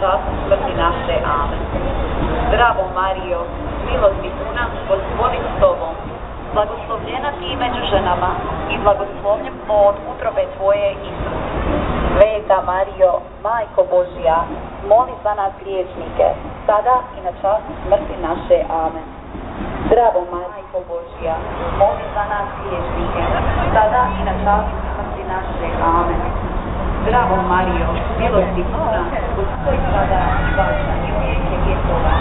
čas smrti naše. Amen. Zdravo Marijo, milosti puna, Gospodin s tobom, blagoslovljena ti među ženama i blagoslovljen plod utrobe tvoje, Isus. Sveta Marijo, Majko Božja, moli za nas griješnike, sada i na čas smrti naše. Amen. Zdravo Majko Božja, moli za nas griješnike, sada i na čas smrti naše. Amen. Zdravo Marijo, milosti puna, Gospodin sada i vaša i vijeke vjekova.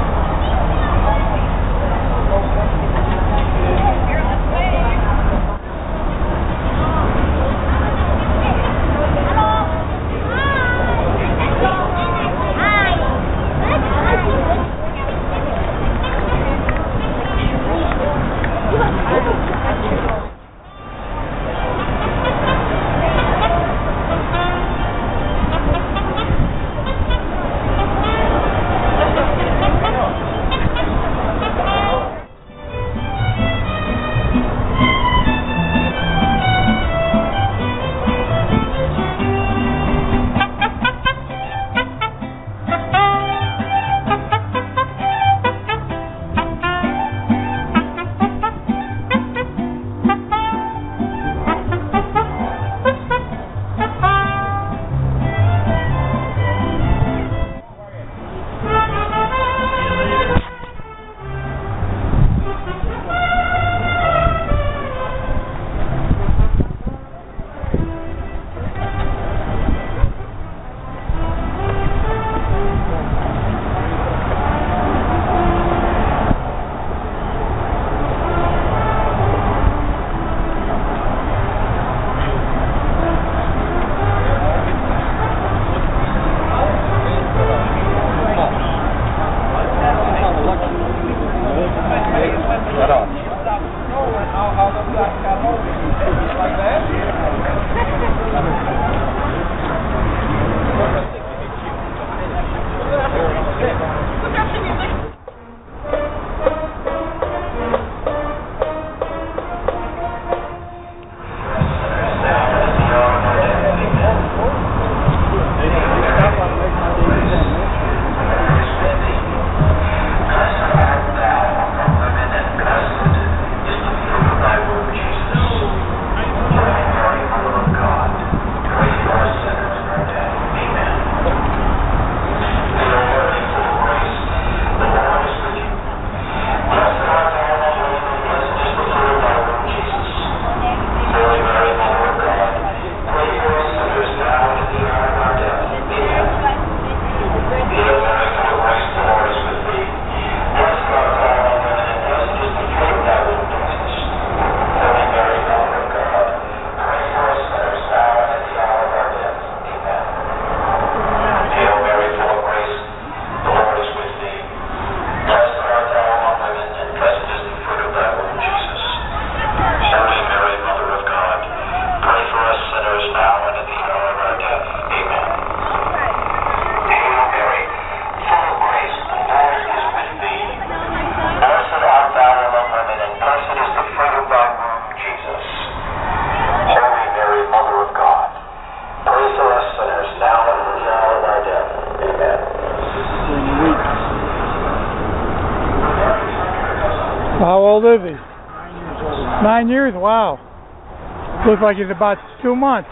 How old is he? 9 years, wow. Looks like he's about 2 months.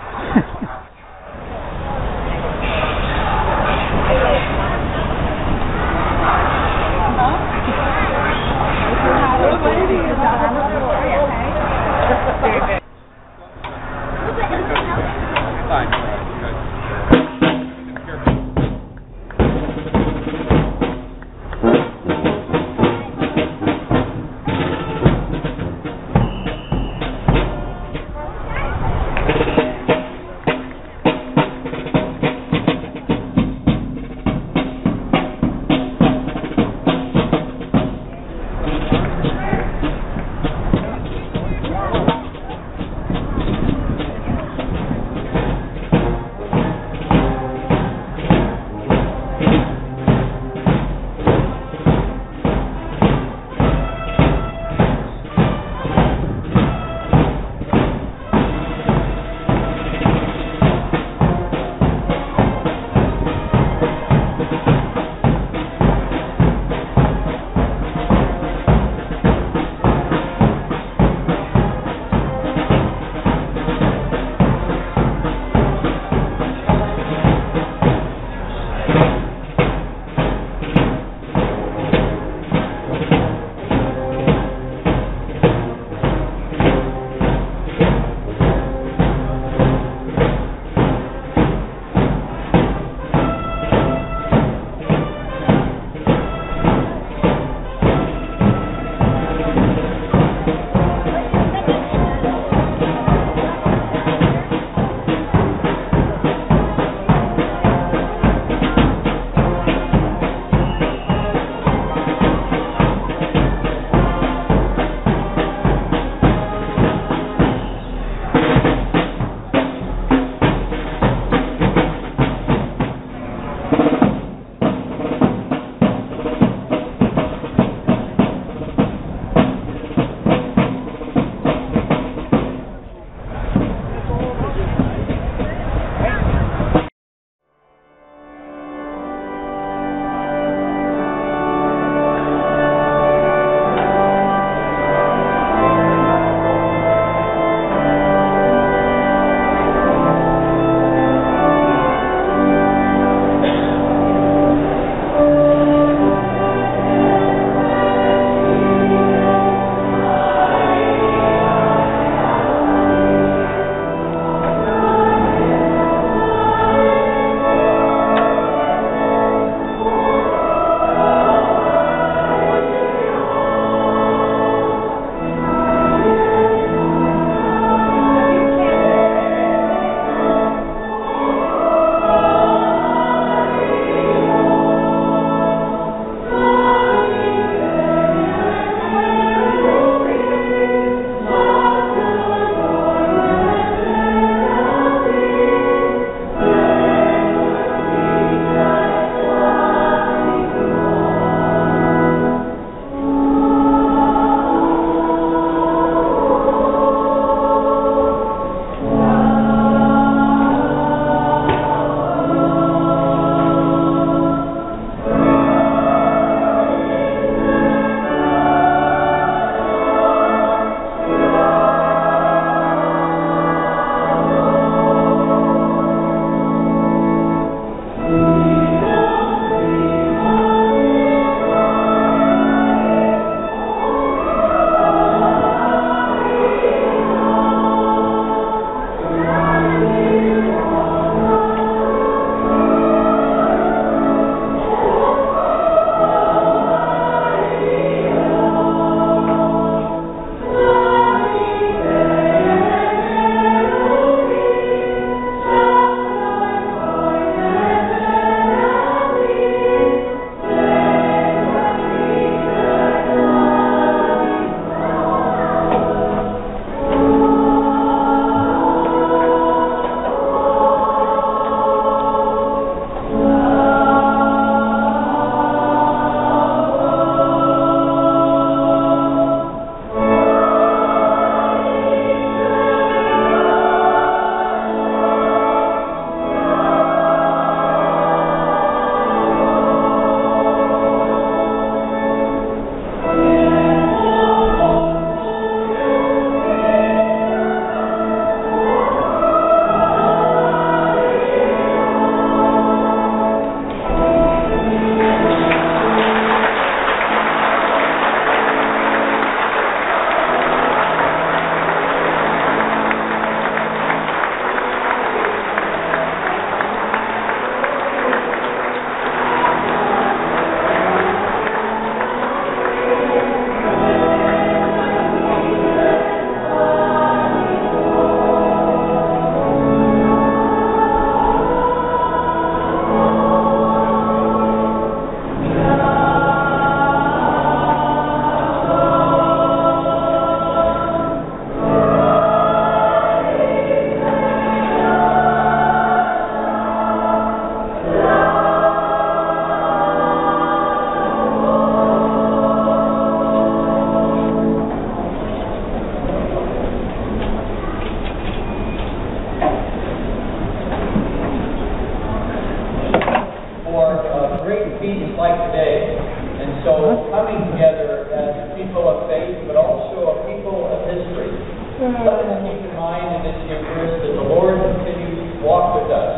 coming together as people of faith, but also a people of history. Let us keep in mind in this Eucharist that the Lord continues to walk with us.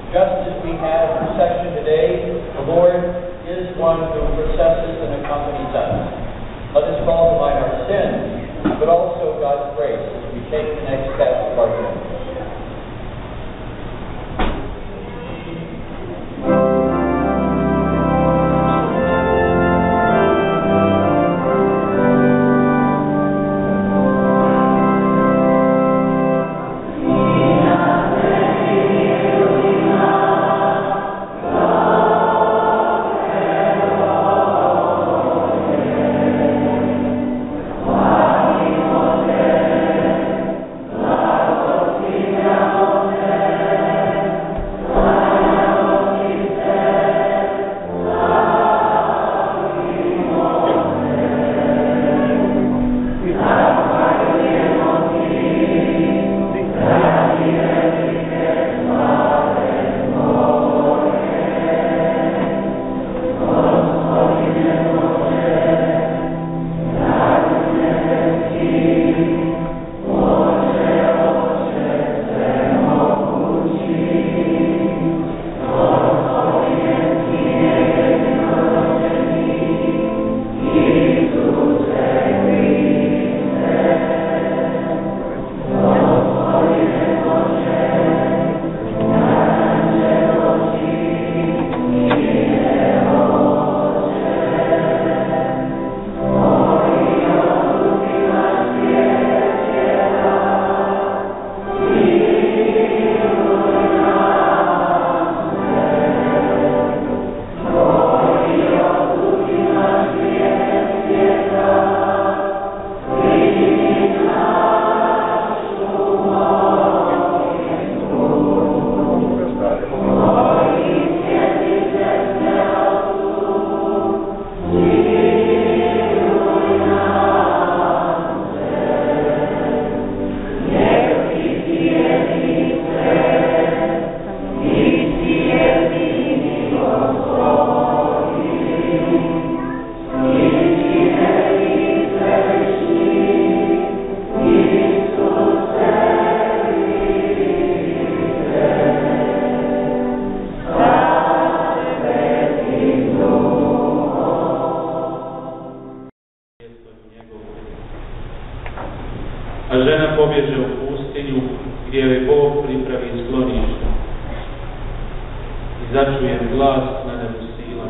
Just as we had procession today, the Lord is one who processes and accompanies us. Let us call to mind our sins, but also God's grace as we take the next step of our journey. A žena pobježe u pustinju gdje joj Bog pripravi sklonište i začuje glas na nebu sila.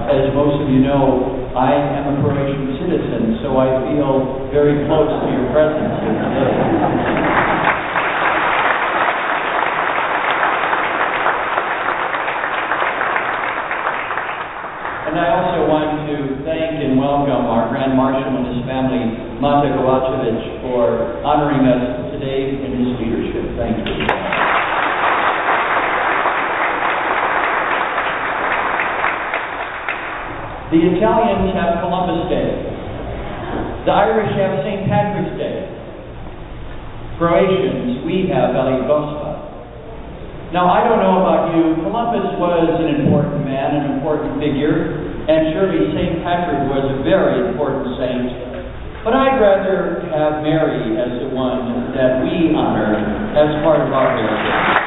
As most of you know, I am a Croatian citizen, so I feel very close to your presence here today. And I also want to thank and welcome our Grand Marshal and his family, Mata Kovacevic, for honoring us today in his leadership. Thank you. The Italians have Columbus Day. The Irish have St. Patrick's Day. Croatians, we have Velika Gospa. Now, I don't know about you, Columbus was an important man, an important figure, and surely St. Patrick was a very important saint. But I'd rather have Mary as the one that we honor as part of our heritage.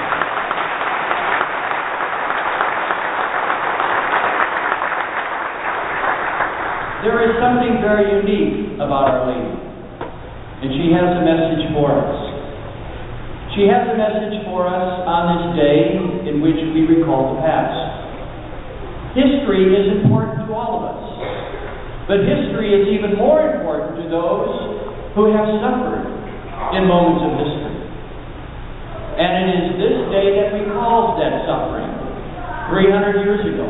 There is something very unique about Our Lady, and she has a message for us. She has a message for us on this day in which we recall the past. History is important to all of us, but history is even more important to those who have suffered in moments of history. And it is this day that recalls that suffering 300 years ago,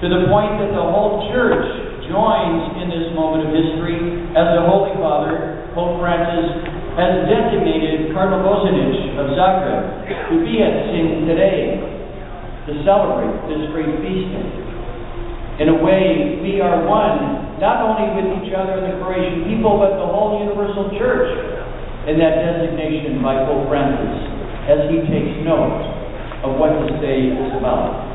to the point that the whole church joins in this moment of history as the Holy Father, Pope Francis, has designated Cardinal Bosanic of Zagreb to be at Sin today to celebrate this great feast day. In a way, we are one, not only with each other and the Croatian people, but the whole universal church in that designation by Pope Francis as he takes note of what this day is about.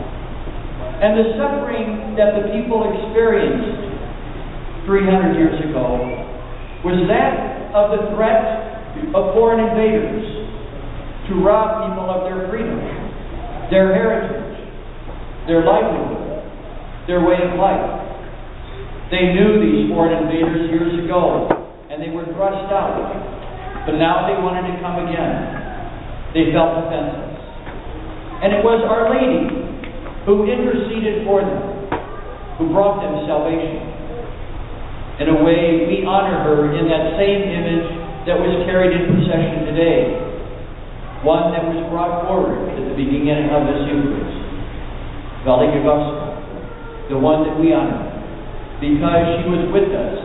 And the suffering that the people experienced 300 years ago was that of the threat of foreign invaders to rob people of their freedom, their heritage, their livelihood, their way of life. They knew these foreign invaders years ago, and they were thrust out. But now they wanted to come again. They felt defenseless. And it was Our Lady who interceded for them, who brought them salvation. In a way, we honor her in that same image that was carried in procession today, one that was brought forward at the beginning of this Eucharist, Velika Gospa, the one that we honor, because she was with us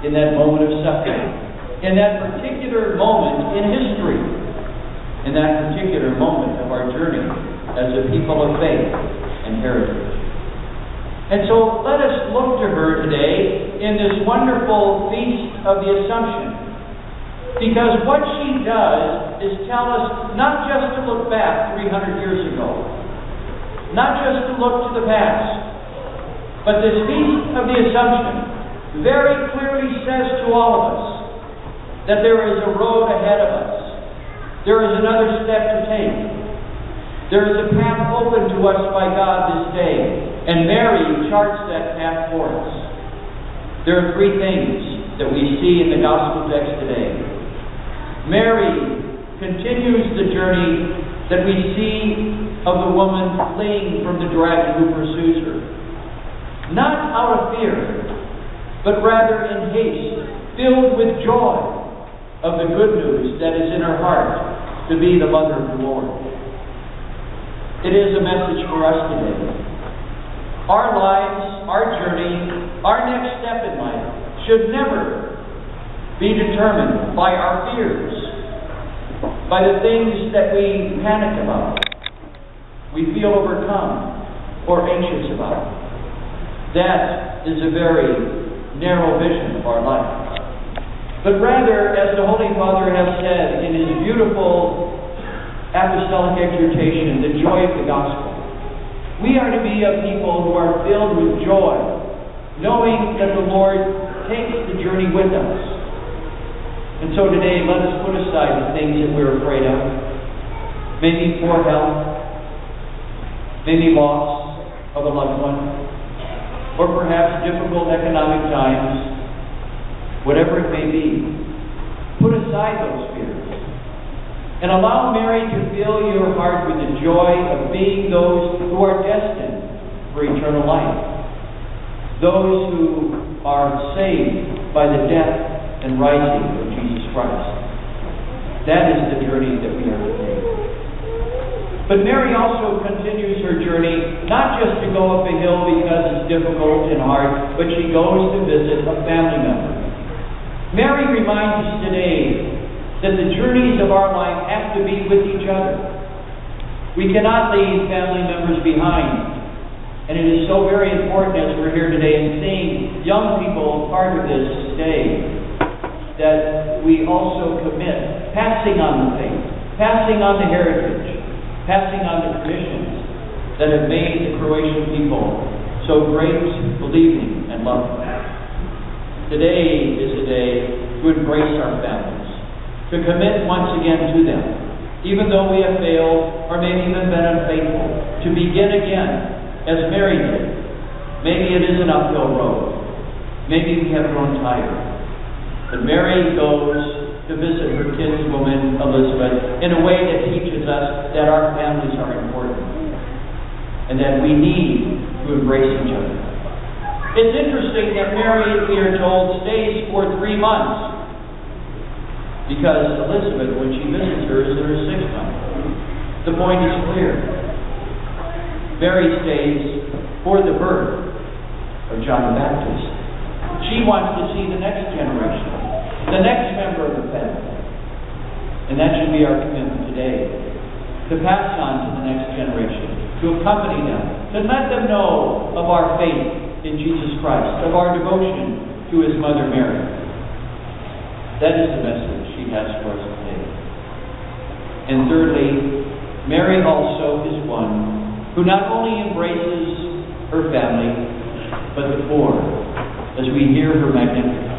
in that moment of suffering, in that particular moment in history, in that particular moment of our journey as a people of faith and heritage. And so let us look to her today in this wonderful feast of the Assumption, because what she does is tell us not just to look back 300 years ago, not just to look to the past, but this feast of the Assumption very clearly says to all of us that there is a road ahead of us. There is another step to take. There is a path open to us by God this day, and Mary charts that path for us. There are three things that we see in the Gospel text today. Mary continues the journey that we see of the woman fleeing from the dragon who pursues her. Not out of fear, but rather in haste, filled with joy of the good news that is in her heart to be the mother of the Lord. It is a message for us today. Our lives, our journey, our next step in life should never be determined by our fears, by the things that we panic about, we feel overcome or anxious about. That is a very narrow vision of our life. But rather, as the Holy Father has said in his beautiful apostolic exhortation, the joy of the gospel, we are to be a people who are filled with joy, knowing that the Lord takes the journey with us. And so today, let us put aside the things that we're afraid of. Maybe poor health, maybe loss of a loved one, or perhaps difficult economic times. Whatever it may be, put aside those fears and allow Mary to fill your heart with the joy of being those who are destined for eternal life, those who are saved by the death and rising of Jesus Christ. That is the journey that we are to take. But Mary also continues her journey, not just to go up a hill because it's difficult and hard, but she goes to visit a family member. Mary reminds us today that the journeys of our life have to be with each other. We cannot leave family members behind. And it is so very important as we're here today and seeing young people part of this day, that we also commit passing on the faith, passing on the heritage, passing on the traditions that have made the Croatian people so great, believing, and loving. Today is a day to embrace our families, to commit once again to them, even though we have failed or maybe even been unfaithful, to begin again as Mary did. Maybe it is an uphill road. Maybe we have grown tired. But Mary goes to visit her kinswoman Elizabeth in a way that teaches us that our families are important and that we need to embrace each other. It's interesting that Mary, we are told, stays for 3 months, because Elizabeth, when she visits her, is in her 6th month. The point is clear. Mary stays for the birth of John the Baptist. She wants to see the next generation, the next member of the family. And that should be our commitment today, to pass on to the next generation, to accompany them, to let them know of our faith in Jesus Christ, of our devotion to His Mother Mary. That is the message she has for us today. And thirdly, Mary also is one who not only embraces her family, but the poor, as we hear her Magnificat.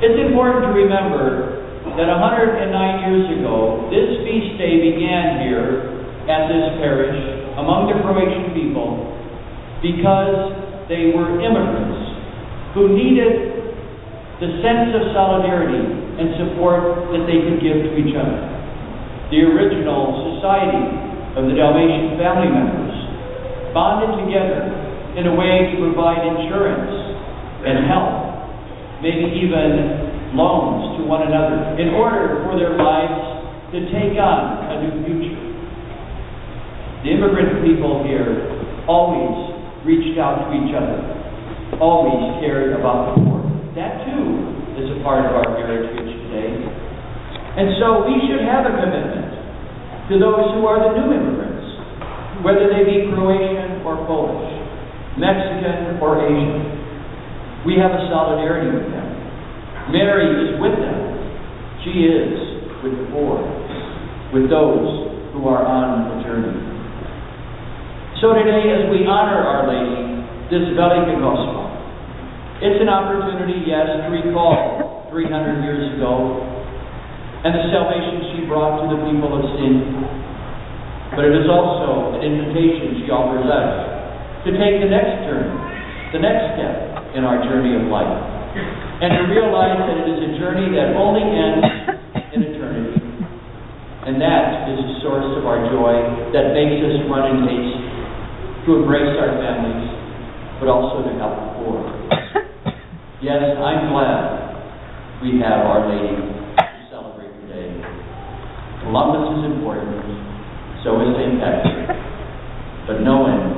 It's important to remember that 109 years ago, this feast day began here at this parish among the Croatian people because they were immigrants who needed the sense of solidarity and support that they could give to each other. The original society of the Dalmatian family members bonded together in a way to provide insurance and help, maybe even loans to one another, in order for their lives to take on a new future. The immigrant people here always reached out to each other, always cared about the poor. That too is a part of our heritage today. And so we should have a commitment to those who are the new immigrants, whether they be Croatian or Polish, Mexican or Asian. We have a solidarity with them. Mary is with them. She is with the poor, with those who are on the journey. So today, as we honor Our Lady, this Velika Gospa, it's an opportunity, yes, to recall 300 years ago and the salvation she brought to the people of sin. But it is also an invitation she offers us to take the next journey, the next step in our journey of life, and to realize that it is a journey that only ends in eternity. And that is the source of our joy that makes us run in haste to embrace our families, but also to help the poor. Yes, I'm glad we have Our Lady to celebrate today. Columbus is important, so is St. Patrick, but no one